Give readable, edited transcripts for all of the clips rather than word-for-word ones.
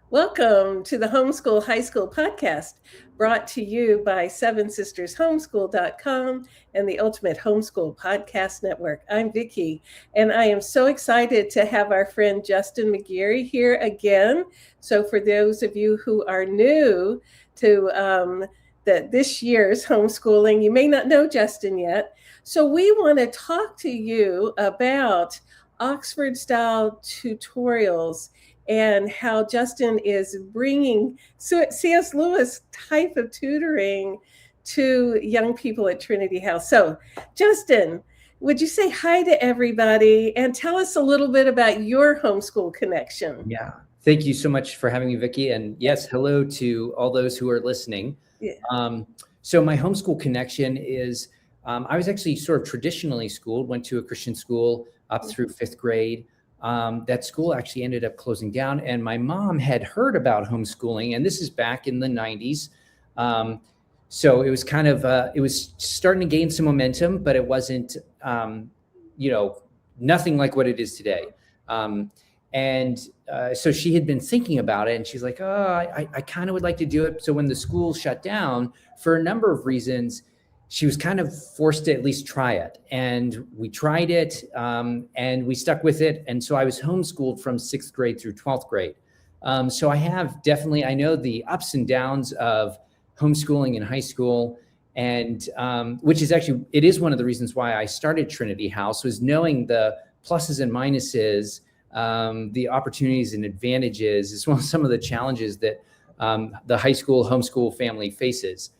Welcome to the Homeschool High School podcast, brought to you by SevenSistersHomeschool.com and the Ultimate Homeschool Podcast Network. I'm Vicki, and I am so excited to have our friend Justin McGeary here again. So, for those of you who are new to this year's homeschooling, you may not know Justin yet. So, we want to talk to you about Oxford style tutorials and how Justin is bringing C.S. Lewis type of tutoring to young people at Trinity House. So, Justin, would you say hi to everybody and tell us a little bit about your homeschool connection? Yeah, thank you so much for having me, Vicki. And yes, hello to all those who are listening. Yeah. So my homeschool connection is, I was actually sort of traditionally schooled, went to a Christian school up through fifth grade. That school actually ended up closing down, and my mom had heard about homeschooling, and this is back in the 90s. So it was kind of, it was starting to gain some momentum, but it wasn't, nothing like what it is today. So she had been thinking about it, and she's like, I kind of would like to do it. So when the school shut down, for a number of reasons, she was kind of forced to at least try it. And we tried it, and we stuck with it. And so I was homeschooled from sixth grade through 12th grade. So I know the ups and downs of homeschooling in high school, and which is actually, it is one of the reasons why I started Trinity House, was knowing the pluses and minuses, the opportunities and advantages, as well as some of the challenges that the high school homeschool family faces.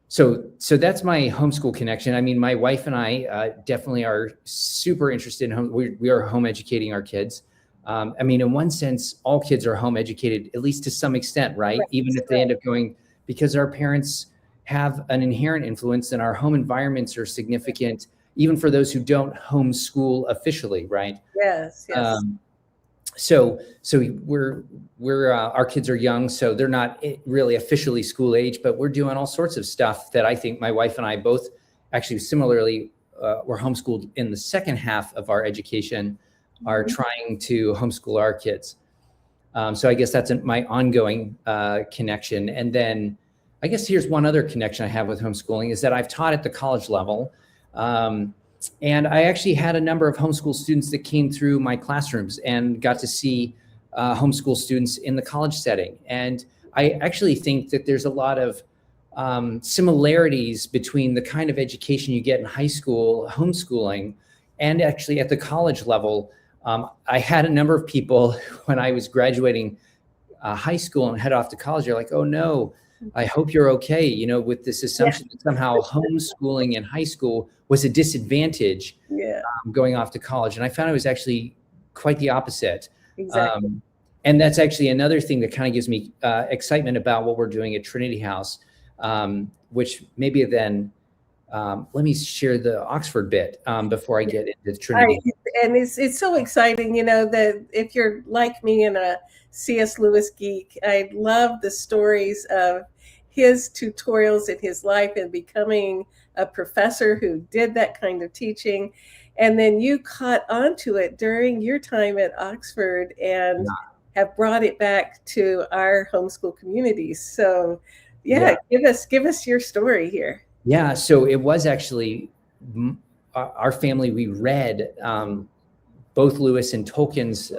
So that's my homeschool connection. I mean, my wife and I definitely are super interested in we are home educating our kids. I mean, in one sense, all kids are home educated, at least to some extent, right? Even if they end up going, because our parents have an inherent influence and our home environments are significant, even for those who don't homeschool officially, right? Yes. So we're our kids are young, so they're not really officially school age, but we're doing all sorts of stuff that I think my wife and I both actually similarly were homeschooled in the second half of our education, are trying to homeschool our kids. So I guess that's my ongoing connection. And then I guess here's one other connection I have with homeschooling is that I've taught at the college level. And I actually had a number of homeschool students that came through my classrooms and got to see homeschool students in the college setting. And I actually think that there's a lot of similarities between the kind of education you get in high school, homeschooling, and actually at the college level. I had a number of people when I was graduating high school and head off to college, they're like, oh no, I hope you're okay, with this assumption that somehow homeschooling in high school was a disadvantage going off to college. And I found it was actually quite the opposite. Exactly. And that's actually another thing that kind of gives me excitement about what we're doing at Trinity House, which maybe then let me share the Oxford bit before I get into Trinity. And it's so exciting, that if you're like me and a C.S. Lewis geek, I love the stories of his tutorials in his life and becoming a professor who did that kind of teaching. And then you caught onto it during your time at Oxford and have brought it back to our homeschool communities. So give us your story here. Yeah, so it was actually our family. We read both Lewis and Tolkien's,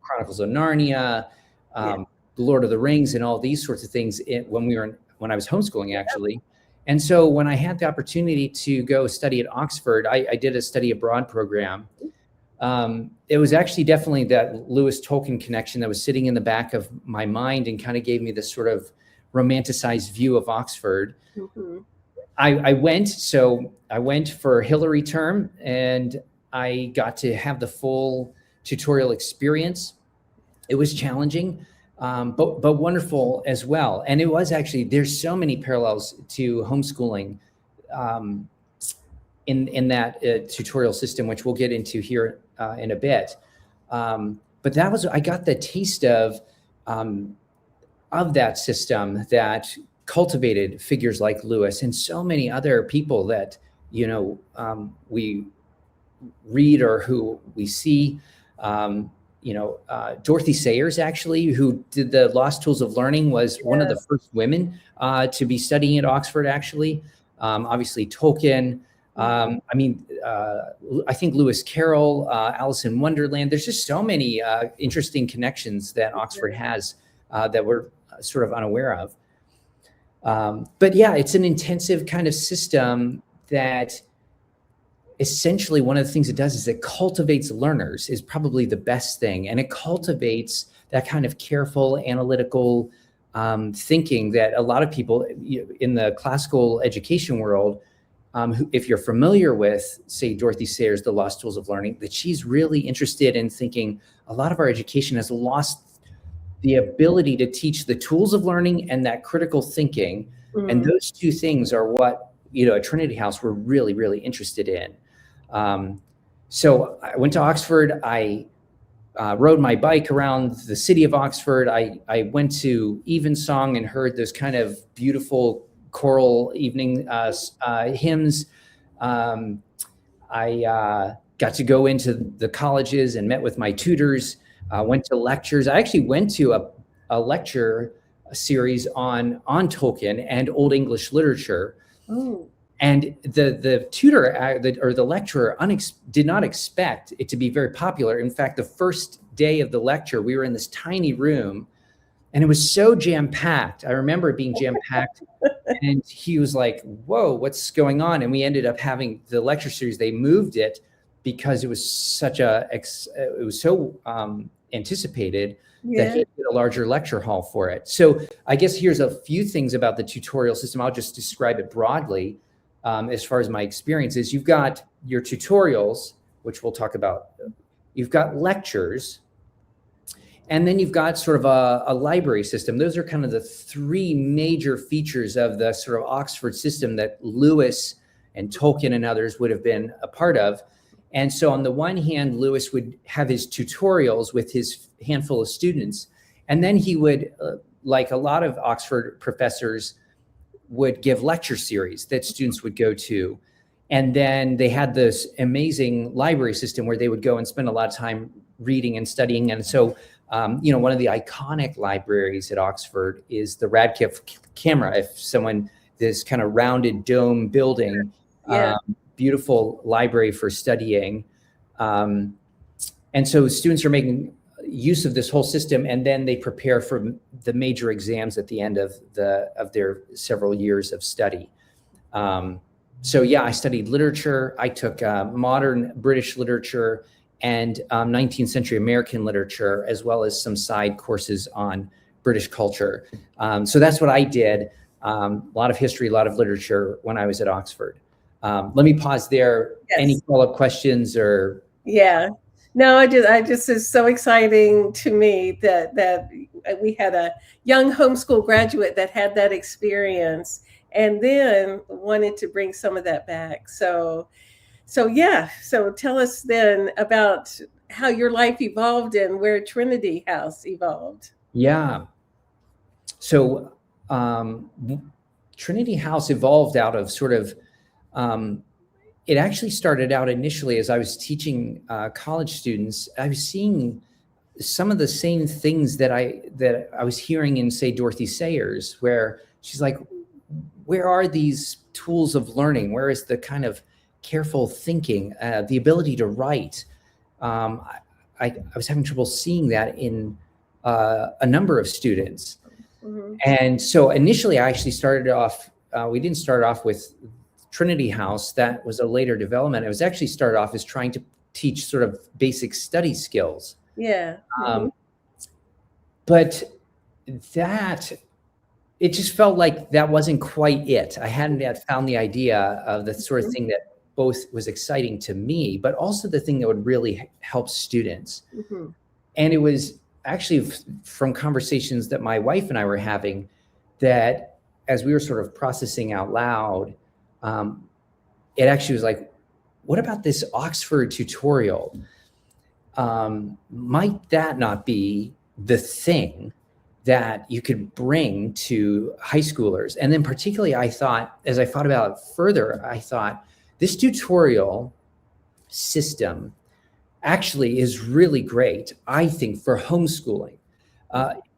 Chronicles of Narnia, The Lord of the Rings, and all these sorts of things when I was homeschooling, actually. And so when I had the opportunity to go study at Oxford, I did a study abroad program. It was actually definitely that Lewis Tolkien connection that was sitting in the back of my mind and kind of gave me this sort of romanticized view of Oxford. Mm-hmm. I went for Hillary term, and I got to have the full tutorial experience. It was challenging, but wonderful as well. And it was actually, there's so many parallels to homeschooling in that tutorial system, which we'll get into here in a bit. But I got the taste of that system that cultivated figures like Lewis and so many other people that, we read or who we see. Dorothy Sayers, actually, who did the Lost Tools of Learning, was one of the first women to be studying at Oxford, actually. Obviously, Tolkien. I think Lewis Carroll, Alice in Wonderland. There's just so many interesting connections that Oxford has that we're sort of unaware of. But yeah, it's an intensive kind of system that essentially one of the things it does is it cultivates learners, is probably the best thing. And it cultivates that kind of careful, analytical thinking that a lot of people in the classical education world, if you're familiar with, say, Dorothy Sayers' The Lost Tools of Learning, that she's really interested in thinking a lot of our education has lost the ability to teach the tools of learning and that critical thinking. And those two things are what, at Trinity House, we're really, really interested in. So I went to Oxford. I rode my bike around the city of Oxford. I went to Evensong and heard those kind of beautiful choral evening hymns. I got to go into the colleges and met with my tutors, went to lectures. I actually went to a lecture series on Tolkien and Old English literature. Oh. And the tutor or the lecturer did not expect it to be very popular. In fact, the first day of the lecture, we were in this tiny room and it was so jam-packed. I remember it being jam-packed. And he was like, whoa, what's going on? And we ended up having the lecture series. They moved it because it was so anticipated that he did a larger lecture hall for it. So I guess here's a few things about the tutorial system. I'll just describe it broadly. As far as my experience is, you've got your tutorials, which we'll talk about. You've got lectures, and then you've got sort of a library system. Those are kind of the three major features of the sort of Oxford system that Lewis and Tolkien and others would have been a part of. And so on the one hand, Lewis would have his tutorials with his handful of students, and then he would, like a lot of Oxford professors, would give lecture series that students would go to. And then they had this amazing library system where they would go and spend a lot of time reading and studying. And so, one of the iconic libraries at Oxford is the Radcliffe Camera. This kind of rounded dome building, beautiful library for studying. And so students are making use of this whole system, and then they prepare for the major exams at the end of their several years of study. So yeah, I studied literature. I took modern British literature and 19th century American literature, as well as some side courses on British culture. So that's what I did. A lot of history, a lot of literature when I was at Oxford. Let me pause there. Yes. Any follow-up questions or? Yeah. No, I just it's so exciting to me that we had a young homeschool graduate that had that experience and then wanted to bring some of that back. So yeah. So tell us then about how your life evolved and where Trinity House evolved. Yeah. So Trinity House evolved out of sort of it actually started out initially as I was teaching college students. I was seeing some of the same things that I was hearing in, say, Dorothy Sayers, where she's like, where are these tools of learning? Where is the kind of careful thinking, the ability to write? I was having trouble seeing that in a number of students. Mm-hmm. And so initially I actually started off, we didn't start off with Trinity House. That was a later development. It was actually started off as trying to teach sort of basic study skills. Yeah. But it just felt like that wasn't quite it. I hadn't yet found the idea of the sort of thing that both was exciting to me, but also the thing that would really help students. Mm-hmm. And it was actually from conversations that my wife and I were having that as we were sort of processing out loud, it actually was like, what about this Oxford tutorial? Might that not be the thing that you could bring to high schoolers? And then particularly I thought, as I thought about it further, I thought this tutorial system actually is really great, I think, for homeschooling,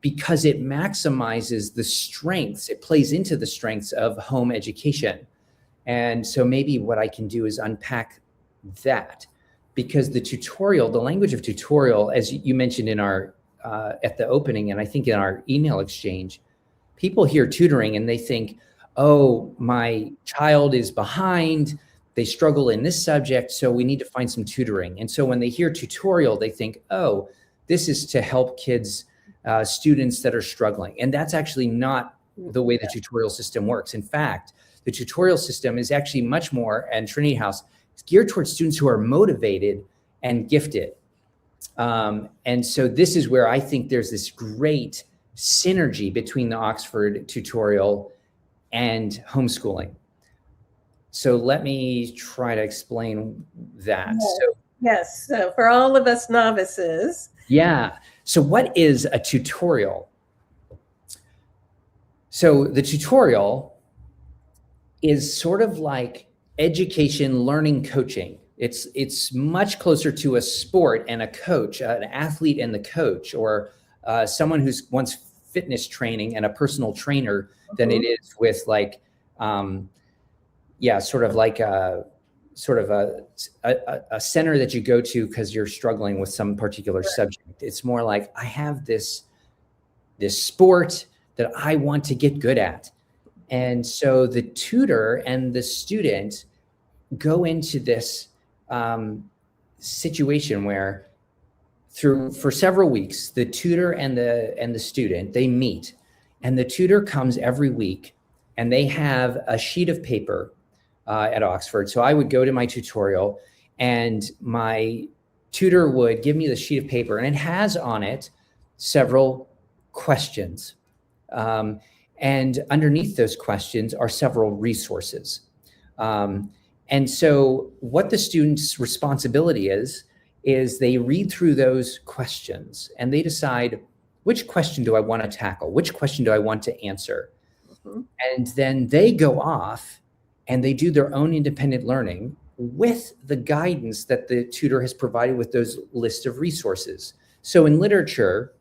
because it maximizes the strengths, it plays into the strengths of home education. And so maybe what I can do is unpack that, because the language of tutorial, as you mentioned in our, at the opening, and I think in our email exchange, people hear tutoring and they think, oh, my child is behind, they struggle in this subject, so we need to find some tutoring. And so when they hear tutorial, they think, oh, this is to help kids, students that are struggling. And that's actually not the way the tutorial system works. In fact, the tutorial system is actually much more, and Trinity House, it's geared towards students who are motivated and gifted. And so this is where I think there's this great synergy between the Oxford tutorial and homeschooling. So let me try to explain that. Yes. So for all of us novices. Yeah. So what is a tutorial? So the tutorial is sort of like education, learning, coaching. It's much closer to a sport and a coach, an athlete and the coach, or someone who's wants fitness training and a personal trainer than it is with like, sort of like a center that you go to because you're struggling with some particular subject. It's more like, I have this sport that I want to get good at. And so the tutor and the student go into this situation where for several weeks, the tutor and the student, they meet, and the tutor comes every week and they have a sheet of paper at Oxford. So I would go to my tutorial and my tutor would give me the sheet of paper, and it has on it several questions. And underneath those questions are several resources. And so what the student's responsibility is they read through those questions and they decide, which question do I want to tackle? Which question do I want to answer? And then they go off and they do their own independent learning with the guidance that the tutor has provided with those list of resources. So in literature,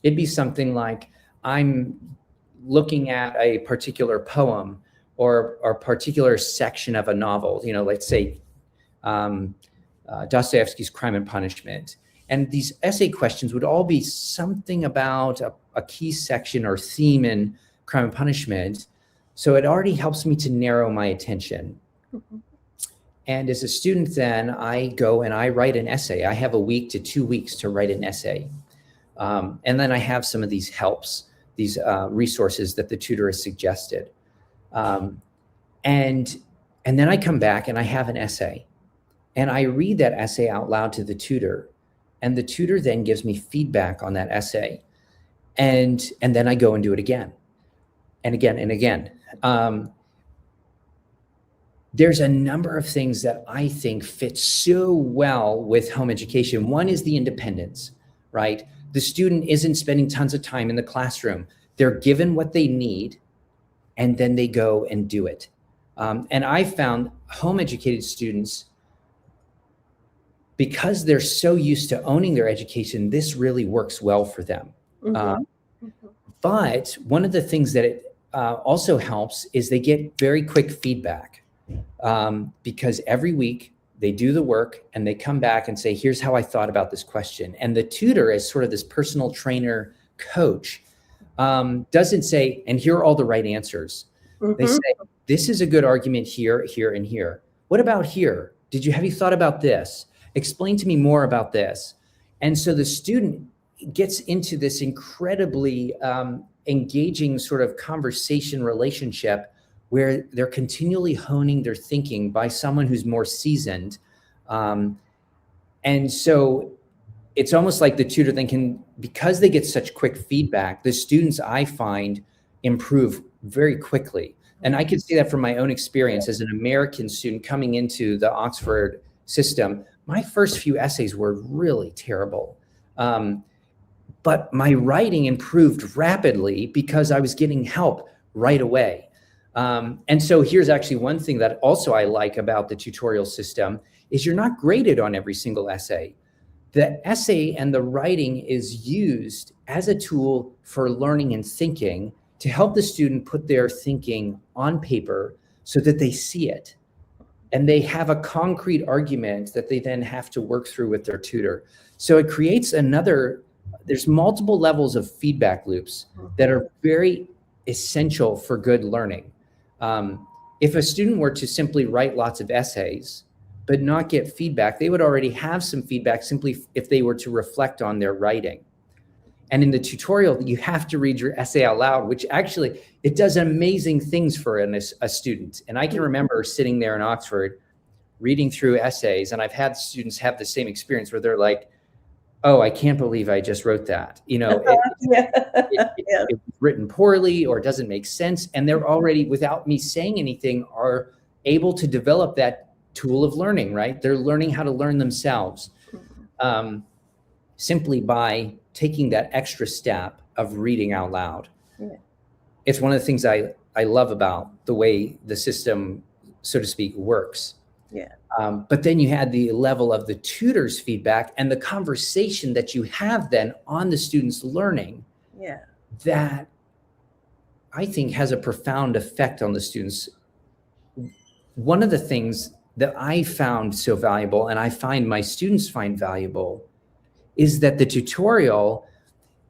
it'd be something like, I'm looking at a particular poem or a particular section of a novel, let's say Dostoevsky's Crime and Punishment. And these essay questions would all be something about a key section or theme in Crime and Punishment. So it already helps me to narrow my attention. And as a student, then I go and I write an essay. I have a week to 2 weeks to write an essay. And then I have some of these helps, these resources that the tutor has suggested. And then I come back and I have an essay. And I read that essay out loud to the tutor. And the tutor then gives me feedback on that essay. And then I go and do it again and again and again. There's a number of things that I think fit so well with home education. One is the independence, right? The student isn't spending tons of time in the classroom. They're given what they need, and then they go and do it. And I found home educated students, because they're so used to owning their education, this really works well for them. But one of the things that it also helps is they get very quick feedback, because every week they do the work and they come back and say, here's how I thought about this question. And the tutor, as sort of this personal trainer coach, doesn't say, and here are all the right answers. They say, this is a good argument here, here, and here. What about here? Have you thought about this? Explain to me more about this. And so the student gets into this incredibly engaging sort of conversation relationship where they're continually honing their thinking by someone who's more seasoned. And so it's almost like the tutor then can, because they get such quick feedback, the students, I find, improve very quickly. And I can see that from my own experience as an American student coming into the Oxford system. My first few essays were really terrible. But my writing improved rapidly because I was getting help right away. And so here's actually one thing that also I like about the tutorial system is you're not graded on every single essay. the essay and the writing is used as a tool for learning and thinking to help the student put their thinking on paper so that they see it. And they have a concrete argument that they then have to work through with their tutor. So it creates there's multiple levels of feedback loops that are very essential for good learning. If a student were to simply write lots of essays, but not get feedback, they would already have some feedback simply if they were to reflect on their writing. And in the tutorial, you have to read your essay out loud, which actually, it does amazing things for a student. And I can remember sitting there in Oxford, reading through essays, and I've had students have the same experience where they're like, oh, I can't believe I just wrote that. It's written poorly or it doesn't make sense. And they're already, without me saying anything, are able to develop that tool of learning, right? They're learning how to learn themselves simply by taking that extra step of reading out loud. Yeah. It's one of the things I love about the way the system, so to speak, works. Yeah. But then you had the level of the tutor's feedback and the conversation that you have then on the student's learning. Yeah. That I think has a profound effect on the students. One of the things that I found so valuable, and I find my students find valuable, is that the tutorial,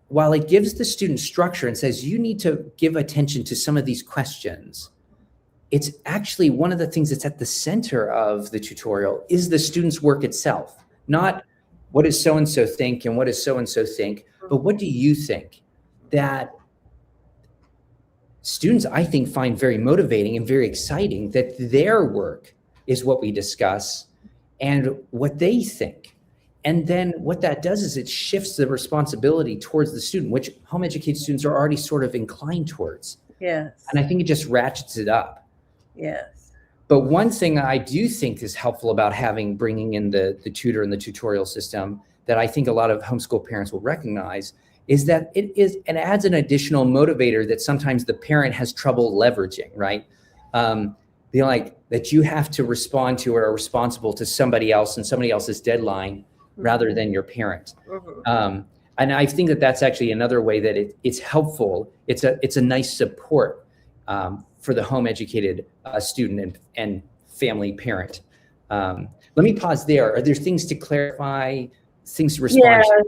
while it gives the student structure and says, you need to give attention to some of these questions, it's actually one of the things that's at the center of the tutorial is the student's work itself, not what does so-and-so think and what does so-and-so think, but what do you think? That students, I think, find very motivating and very exciting, that their work is what we discuss and what they think. And then what that does is it shifts the responsibility towards the student, which home educated students are already sort of inclined towards. Yes. And I think it just ratchets it up. Yes. But one thing I do think is helpful about bringing in the tutor and the tutorial system that I think a lot of homeschool parents will recognize is that it adds an additional motivator that sometimes the parent has trouble leveraging, right? Like that you have to respond to or are responsible to somebody else and somebody else's deadline rather than your parent. And I think that that's actually another way that it's helpful. It's a nice support for the home educated student and family parent. Let me pause there. Are there things to clarify, things to respond to?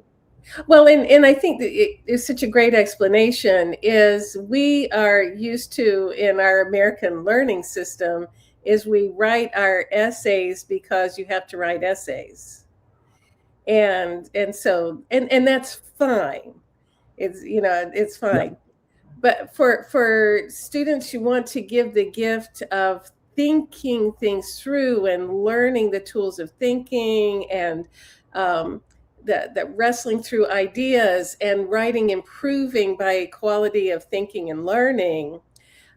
Well, and I think that it is such a great explanation is we are used to in our American learning system is we write our essays because you have to write essays. And so that's fine. It's fine. Yeah. But for students who want to give the gift of thinking things through and learning the tools of thinking and that wrestling through ideas and writing improving by quality of thinking and learning,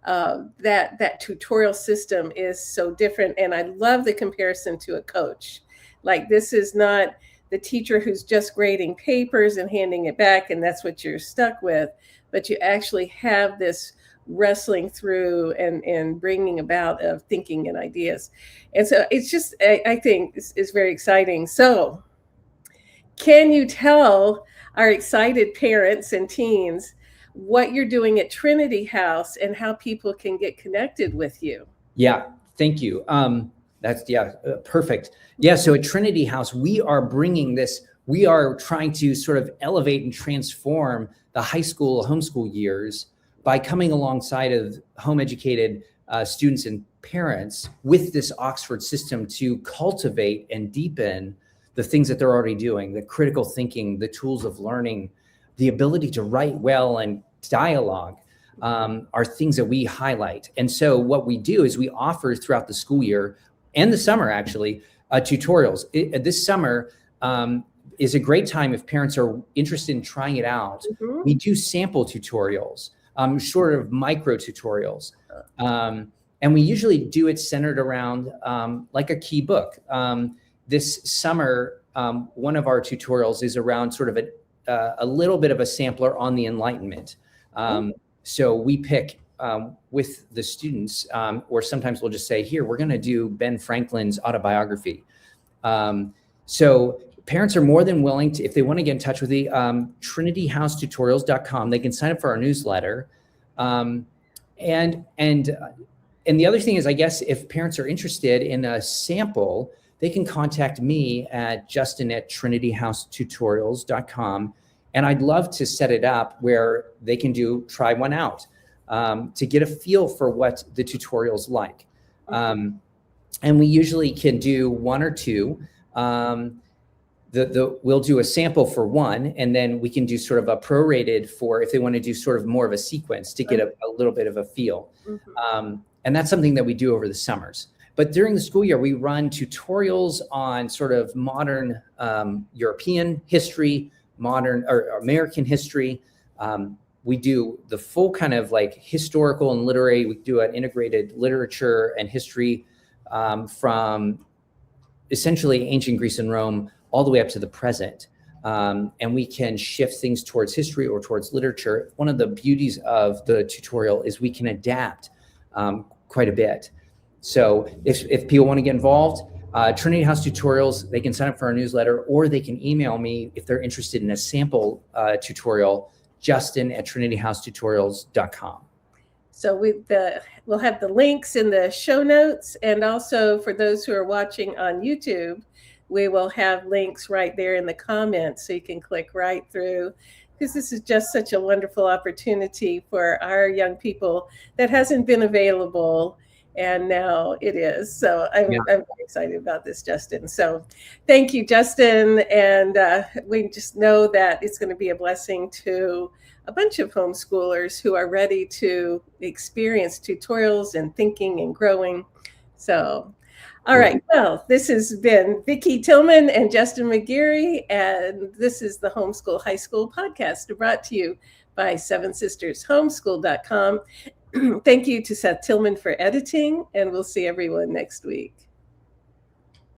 that tutorial system is so different. And I love the comparison to a coach. Like this is not the teacher who's just grading papers and handing it back and that's what you're stuck with, but you actually have this wrestling through and bringing about of thinking and ideas. And so it's just, I think it's very exciting. So can you tell our excited parents and teens what you're doing at Trinity House and how people can get connected with you? Yeah, thank you. That's perfect. Yeah, so at Trinity House, we are bringing this, we are trying to sort of elevate and transform the high school homeschool years by coming alongside of home educated students and parents with this Oxford system to cultivate and deepen the things that they're already doing, the critical thinking, the tools of learning, the ability to write well and dialogue are things that we highlight. And so what we do is we offer throughout the school year and the summer actually, tutorials. This summer is a great time if parents are interested in trying it out. Mm-hmm. We do sample tutorials, sort of micro tutorials. And we usually do it centered around like a key book. This summer, one of our tutorials is around sort of a little bit of a sampler on the Enlightenment. So we pick with the students, or sometimes we'll just say, here, we're going to do Ben Franklin's autobiography. So parents are more than willing to, if they want to get in touch with the trinityhousetutorials.com, they can sign up for our newsletter. And the other thing is, I guess, if parents are interested in a sample, they can contact me at justin@trinityhousetutorials.com. And I'd love to set it up where they can try one out to get a feel for what the tutorial's like. And we usually can do one or two. We'll do a sample for one, and then we can do sort of a prorated for if they want to do sort of more of a sequence to get a little bit of a feel. And that's something that we do over the summers. But during the school year, we run tutorials on sort of modern European history, modern or American history. We do the full kind of like historical and literary. We do an integrated literature and history from essentially ancient Greece and Rome all the way up to the present. And we can shift things towards history or towards literature. One of the beauties of the tutorial is we can adapt quite a bit. So if people want to get involved, Trinity House Tutorials, they can sign up for our newsletter, or they can email me if they're interested in a sample tutorial, justin@trinityhousetutorials.com. So we'll have the links in the show notes. And also for those who are watching on YouTube, we will have links right there in the comments so you can click right through, because this is just such a wonderful opportunity for our young people that hasn't been available, and now it is. So I'm very excited about this, Justin. So thank you, Justin. And we just know that it's going to be a blessing to a bunch of homeschoolers who are ready to experience tutorials and thinking and growing. So, all right. Well, this has been Vicki Tillman and Justin McGeary, and this is the Homeschool High School podcast brought to you by SevenSistersHomeschool.com. Thank you to Seth Tillman for editing, and we'll see everyone next week.